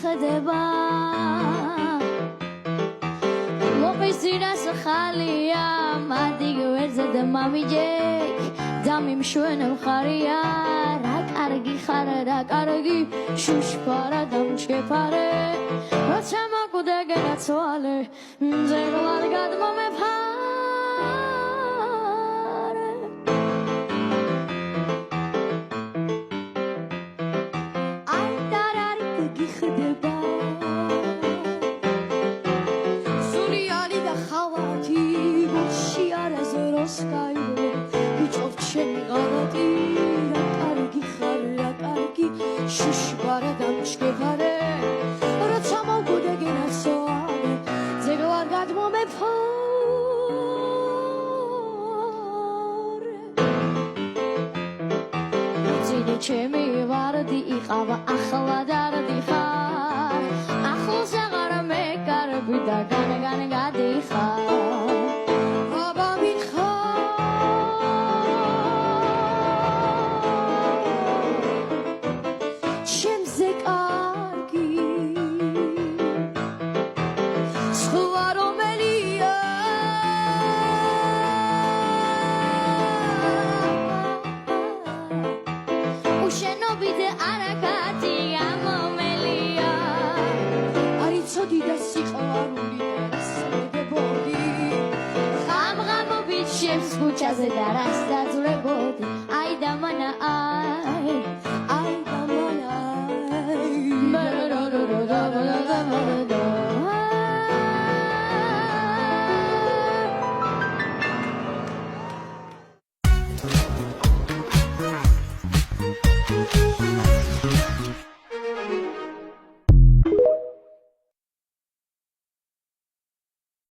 გიხდება მოყისინას ხალია მადი გვერდზე და მამიჯექ დამიმშვენე მხარია რა კარგი ხარ რა კარგი შუშფარა დამჩეფარე როცა მოკვდა გენაცვალე ძეგლად გადმომეფარე აი დარარი გიხდება სურიალი და ხავათი გულში არაზე როსკაიბო ვიწოვ ჩემი ღალატი რა კარგი ხარ რა კარგი შუშბარა დამჩქეფარე როცა მოკვდა გენაცვალე ძეგლად გადმომეფარე ძინი ჩემი ვარდი იყავა ახლა დარდი ხარ ახლოს აღარ მეკარები და განგან გადიხარ Kuchase darasta zurebodi ai da mana ai da mana ai